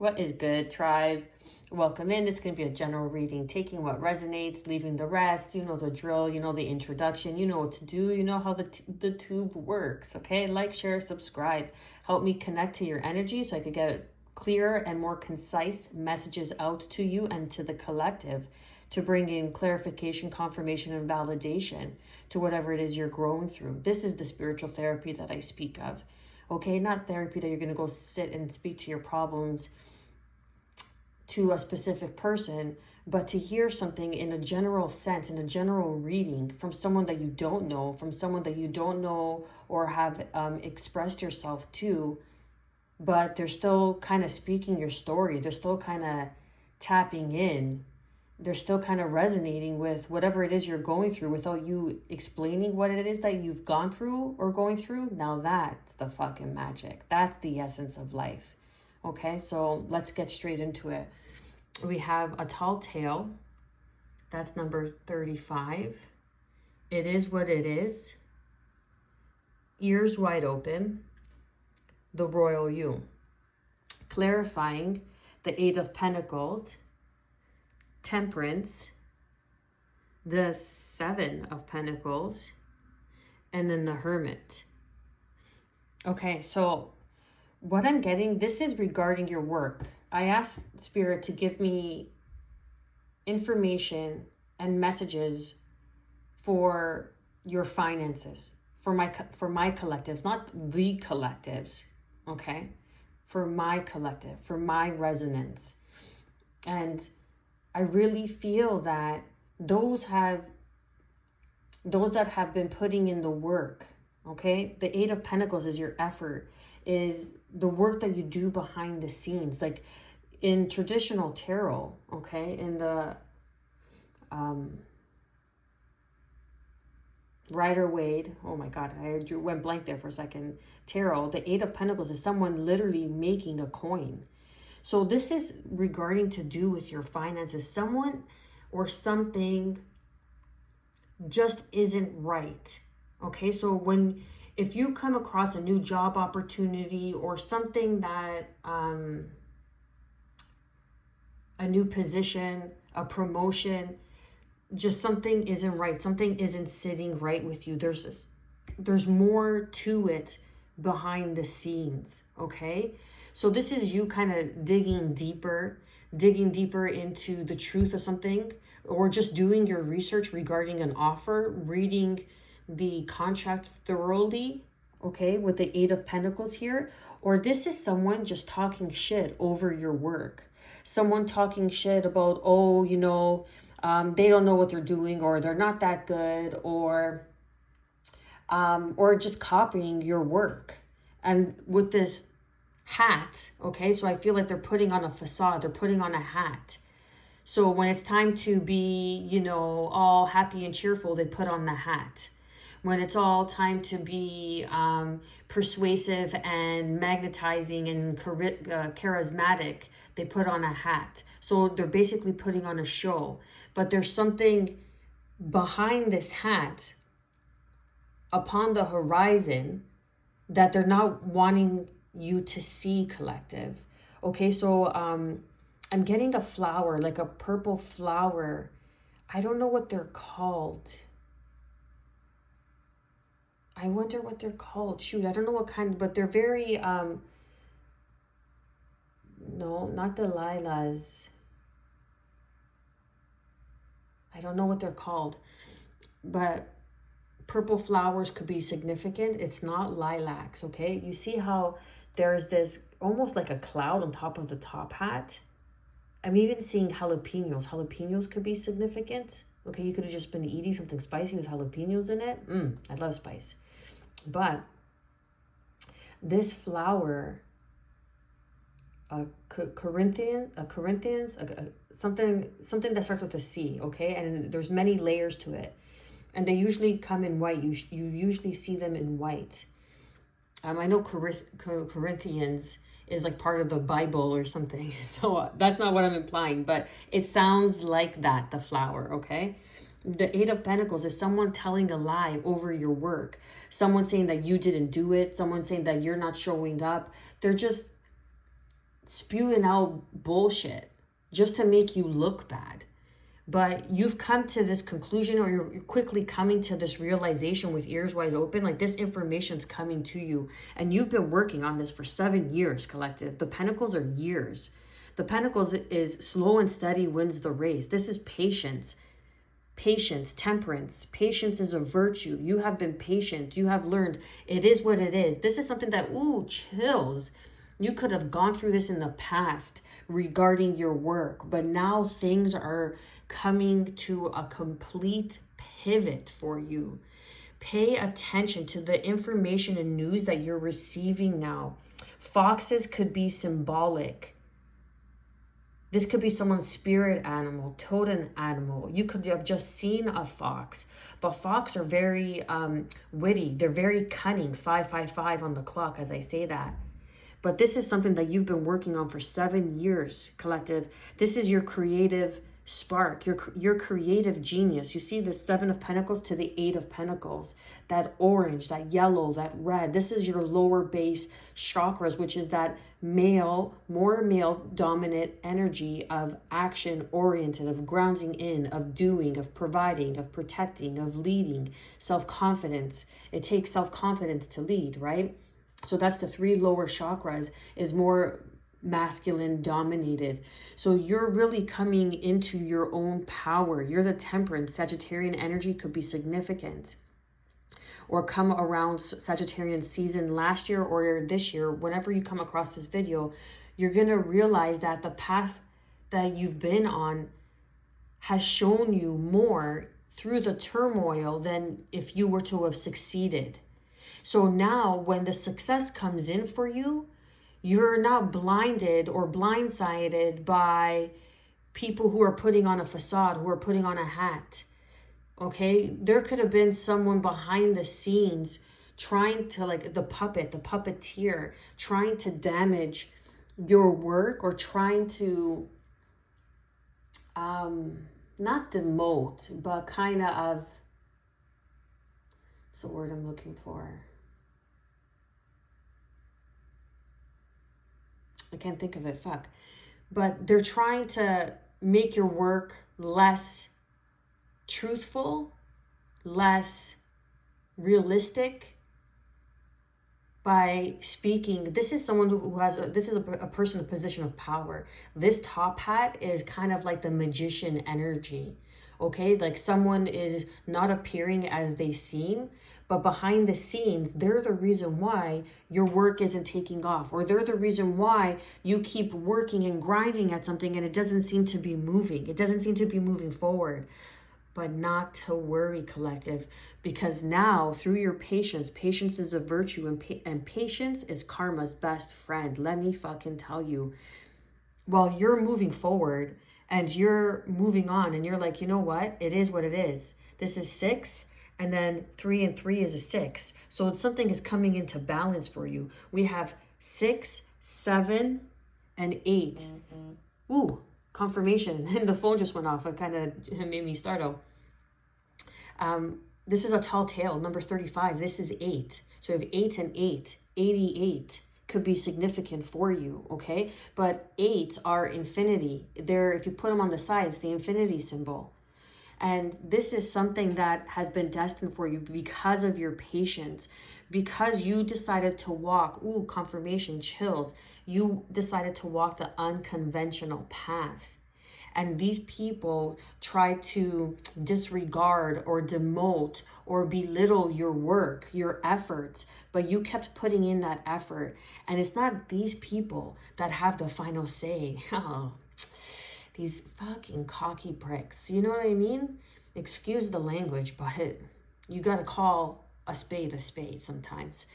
What is good, tribe? Welcome in. This is going to be a general reading, taking what resonates, leaving the rest. You know the drill, you know the introduction, you know what to do, you know how the tube works, okay? Like, share, subscribe. Help me connect to your energy so I could get clearer and more concise messages out to you and to the collective to bring in clarification, confirmation, and validation to whatever it is you're growing through. This is the spiritual therapy that I speak of. Okay, not therapy that you're going to go sit and speak to your problems to a specific person, but to hear something in a general sense, in a general reading from someone that you don't know, or have expressed yourself to, but they're still kind of speaking your story. They're still kind of tapping in. They're still kind of resonating with whatever it is you're going through without you explaining what it is that you've gone through or going through. Now that's the fucking magic. That's the essence of life. Okay, so let's get straight into it. We have a tall tale. That's number 35. It is what it is. Ears wide open. The royal you. Clarifying the 8 of Pentacles. Temperance. The 7 of Pentacles. And then the Hermit. Okay, so what I'm getting, this is regarding your work. I asked Spirit to give me information and messages for your finances, for my collectives, not the collectives, okay? For my collective, for my resonance. And I really feel that those that have been putting in the work, okay? The 8 of Pentacles is your effort, is the work that you do behind the scenes. Like in traditional tarot, okay? In the Rider-Waite, oh my God, I went blank there for a second. Tarot, the 8 of Pentacles is someone literally making a coin. So this is regarding to do with your finances. Someone or something just isn't right. Okay, so if you come across a new job opportunity or something that, a new position, a promotion, just something isn't right. Something isn't sitting right with you. There's more to it behind the scenes, okay? So this is you kind of digging deeper into the truth of something, or just doing your research regarding an offer, reading the contract thoroughly, okay, with the 8 of Pentacles here. Or this is someone just talking shit over your work. Someone talking shit about, oh, you know, they don't know what they're doing, or they're not that good, or just copying your work. And with this hat, okay, so I feel like they're putting on a facade, they're putting on a hat. So when it's time to be, you know, all happy and cheerful, they put on the hat. When it's all time to be persuasive and magnetizing and charismatic, they put on a hat. So they're basically putting on a show. But there's something behind this hat upon the horizon that they're not wanting you to see, collective. Okay, so I'm getting a flower, like a purple flower. I don't know what they're called. I wonder what they're called. Shoot, I don't know what kind, but they're very, no, not the lilas. I don't know what they're called, but purple flowers could be significant. It's not lilacs, okay? You see how there's this almost like a cloud on top of the top hat? I'm even seeing jalapenos. Jalapenos could be significant. Okay, you could have just been eating something spicy with jalapenos in it. I love spice. But this flower, Corinthians, something that starts with a C, okay? And there's many layers to it. And they usually come in white. You usually see them in white. I know Corinthians is like part of the Bible or something. So that's not what I'm implying, but it sounds like that, the flower, okay? The 8 of Pentacles is someone telling a lie over your work. Someone saying that you didn't do it. Someone saying that you're not showing up. They're just spewing out bullshit just to make you look bad. But you've come to this conclusion, or you're quickly coming to this realization with ears wide open, like this information's coming to you. And you've been working on this for 7 years, collective. The Pentacles are years. The Pentacles is slow and steady wins the race. This is patience. Patience, temperance. Patience is a virtue. You have been patient. You have learned it is what it is. This is something that, ooh, chills. You could have gone through this in the past regarding your work, but now things are coming to a complete pivot for you. Pay attention to the information and news that you're receiving now. Foxes could be symbolic. This could be someone's spirit animal, totem animal. You could have just seen a fox, but fox are very witty. They're very cunning. 555 on the clock as I say that. But this is something that you've been working on for 7 years, collective. This is your creative spark, your creative genius. You see the 7 of Pentacles to the 8 of Pentacles. That orange, that yellow, that red. This is your lower base chakras, which is that male, more male dominant energy of action oriented, of grounding in, of doing, of providing, of protecting, of leading, self-confidence. It takes self-confidence to lead, right? So that's the 3 lower chakras, is more masculine dominated. So you're really coming into your own power. You're the temperance. Sagittarian energy could be significant, or come around Sagittarian season last year or this year. Whenever you come across this video, you're going to realize that the path that you've been on has shown you more through the turmoil than if you were to have succeeded. So now when the success comes in for you, you're not blinded or blindsided by people who are putting on a facade, who are putting on a hat. Okay? There could have been someone behind the scenes trying to, like the puppeteer, trying to damage your work, or trying to, not demote, but kind of, what's the word I'm looking for? I can't think of it, fuck. But they're trying to make your work less truthful, less realistic by speaking. This is someone who has, this is a person in a position of power. This top hat is kind of like the magician energy. Okay, like someone is not appearing as they seem, but behind the scenes, they're the reason why your work isn't taking off, or they're the reason why you keep working and grinding at something and it doesn't seem to be moving. It doesn't seem to be moving forward. But not to worry, collective, because now through your patience, patience is a virtue, and patience is karma's best friend. Let me fucking tell you. While you're moving forward and you're moving on and you're like, you know what? It is what it is. This is 6. And then 3 and 3 is a 6. So something is coming into balance for you. We have 6, 7, and 8. Ooh, confirmation. And the phone just went off. It kind of made me startle. This is a tall tale, number 35. This is 8. So we have 8 and 8. 88 could be significant for you, okay? But 8s are infinity. They're, if you put them on the sides, the infinity symbol. And this is something that has been destined for you because of your patience, because you decided to walk, ooh, confirmation, chills. You decided to walk the unconventional path. And these people try to disregard or demote or belittle your work, your efforts, but you kept putting in that effort. And it's not these people that have the final say. Oh, these fucking cocky pricks. You know what I mean? Excuse the language, but you got to call a spade sometimes.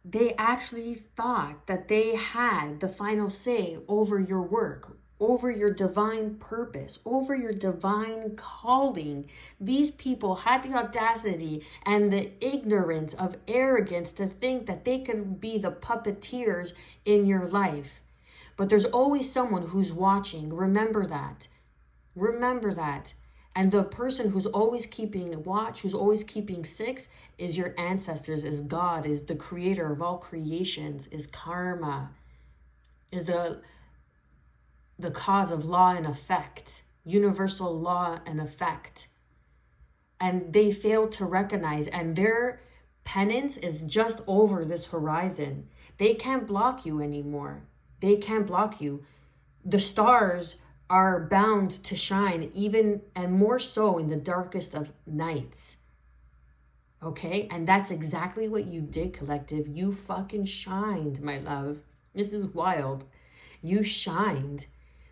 They actually thought that they had the final say over your work, over your divine purpose, over your divine calling. These people had the audacity and the ignorance of arrogance to think that they could be the puppeteers in your life. But there's always someone who's watching. Remember that. Remember that. And the person who's always keeping watch, who's always keeping 6, is your ancestors, is God, is the creator of all creations, is karma. is the cause of law and effect, universal law and effect. And they fail to recognize, and their penance is just over this horizon. They can't block you anymore. They can't block you. The stars are bound to shine, even and more so in the darkest of nights. Okay? And that's exactly what you did, collective. You fucking shined, my love. This is wild. You shined.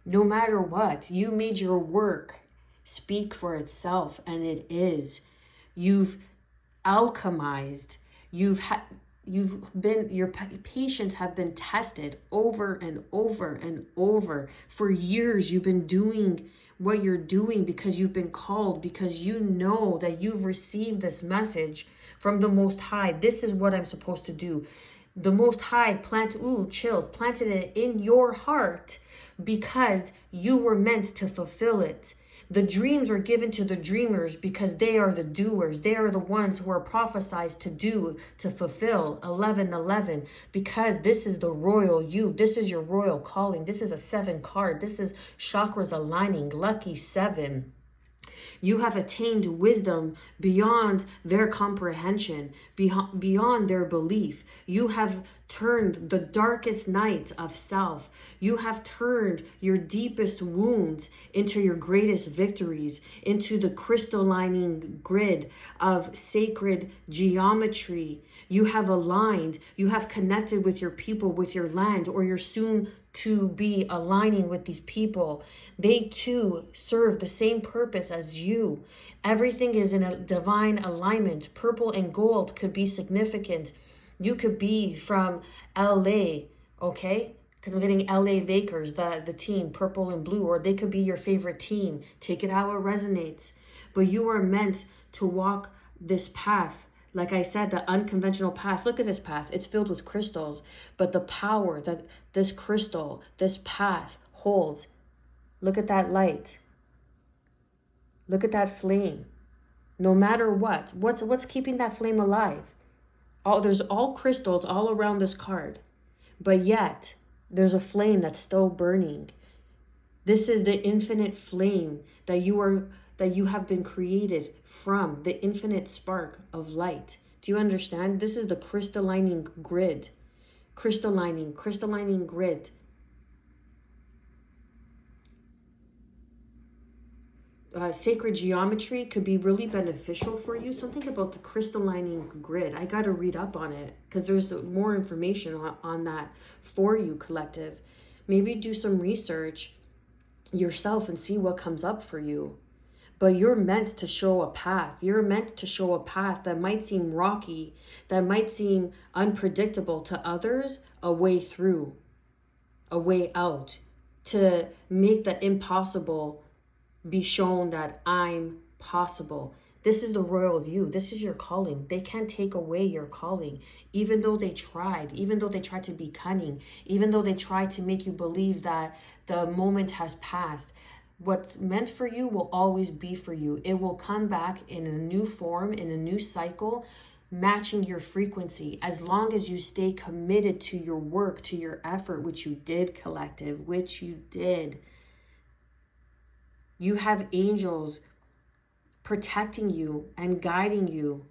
No matter what, you made your work speak for itself, and it is. You've alchemized. You've been, your patience have been tested over and over and over. For years, you've been doing what you're doing because you've been called, because you know that you've received this message from the Most High. This is what I'm supposed to do. The Most High planted it in your heart because you were meant to fulfill it. The dreams are given to the dreamers because they are the doers. They are the ones who are prophesied to do, to fulfill 11:11, because this is the royal you. This is your royal calling. This is a 7 card. This is chakras aligning, lucky 7. You have attained wisdom beyond their comprehension, beyond their belief. You have turned the darkest nights of self. You have turned your deepest wounds into your greatest victories, into the crystallining grid of sacred geometry. You have aligned, you have connected with your people, with your land, or you're soon to be aligning with these people. They too serve the same purpose as you. Everything is in a divine alignment. Purple and gold could be significant. You could be from LA, okay? Because I'm getting LA Lakers, the team, purple and blue, or they could be your favorite team. Take it how it resonates. But you are meant to walk this path. Like I said, the unconventional path. Look at this path. It's filled with crystals. But the power that this crystal, this path holds. Look at that light. Look at that flame. No matter what's keeping that flame alive? There's all crystals all around this card. But yet, there's a flame that's still burning. This is the infinite flame that you have been created from, the infinite spark of light. Do you understand? This is the crystallining grid. Crystallining grid. Sacred geometry could be really beneficial for you. Something about the crystallining grid. I got to read up on it because there's more information on that for you, collective. Maybe do some research yourself and see what comes up for you. But you're meant to show a path. You're meant to show a path that might seem rocky, that might seem unpredictable to others, a way through, a way out, to make the impossible be shown that I'm possible. This is the royal you. This is your calling. They can't take away your calling. Even though they tried to be cunning, even though they tried to make you believe that the moment has passed, what's meant for you will always be for you. It will come back in a new form, in a new cycle, matching your frequency, as long as you stay committed to your work, to your effort, which you did, collective, which you did. You have angels protecting you and guiding you.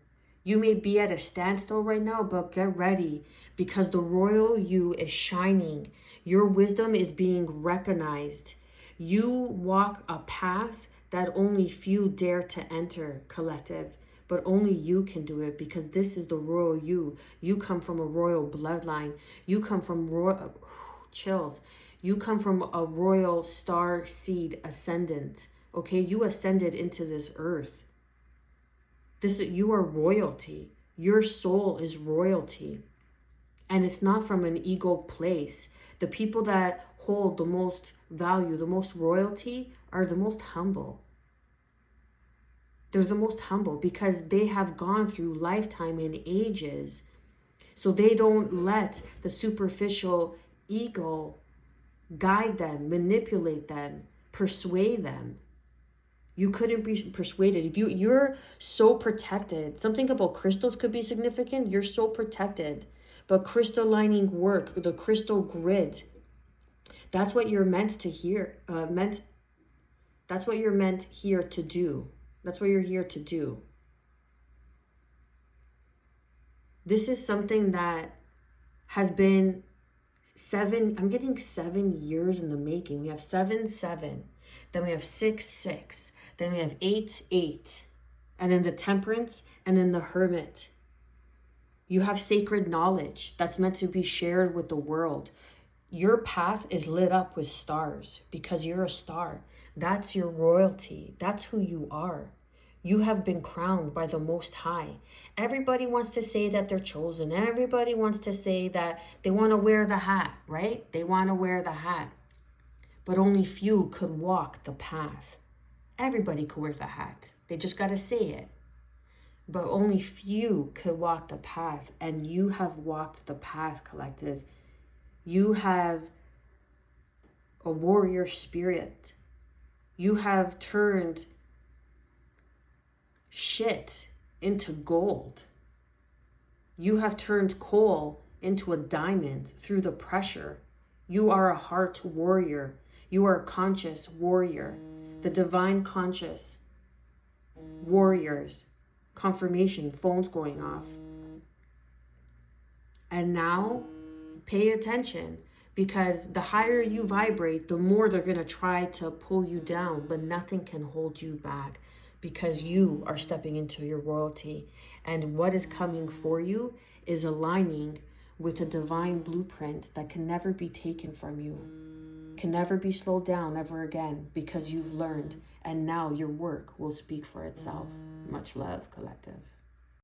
You may be at a standstill right now, but get ready, because the royal you is shining. Your wisdom is being recognized. You walk a path that only few dare to enter, collective, but only you can do it, because this is the royal you. You come from a royal bloodline. You come from chills. You come from a royal star seed ascendant. Okay, you ascended into this earth. You are royalty. Your soul is royalty. And it's not from an ego place. The people that hold the most value, the most royalty, are the most humble. They're the most humble because they have gone through lifetime and ages. So they don't let the superficial ego guide them, manipulate them, persuade them. You couldn't be persuaded. If you're so protected. Something about crystals could be significant. You're so protected. But crystallining work, the crystal grid, That's what you're meant to hear. That's what you're meant here to do. That's what you're here to do. This is something that has been I'm getting 7 years in the making. We have 7, 7. Then we have 6, 6. Then we have 8, 8. And then the temperance, and then the hermit. You have sacred knowledge that's meant to be shared with the world. Your path is lit up with stars because you're a star. That's your royalty. That's who you are. You have been crowned by the Most High. Everybody wants to say that they're chosen. Everybody wants to say that they want to wear the hat, right? They want to wear the hat. But only few could walk the path. Everybody could wear the hat. They just got to say it. But only few could walk the path. And you have walked the path, collective. You have a warrior spirit. You have turned shit into gold. You have turned coal into a diamond through the pressure. You are a heart warrior. You are a conscious warrior. The divine conscious warriors. Confirmation, phones going off. And now, pay attention, because the higher you vibrate, the more they're going to try to pull you down, but nothing can hold you back because you are stepping into your royalty. And what is coming for you is aligning with a divine blueprint that can never be taken from you, can never be slowed down ever again, because you've learned, and now your work will speak for itself. Much love, collective.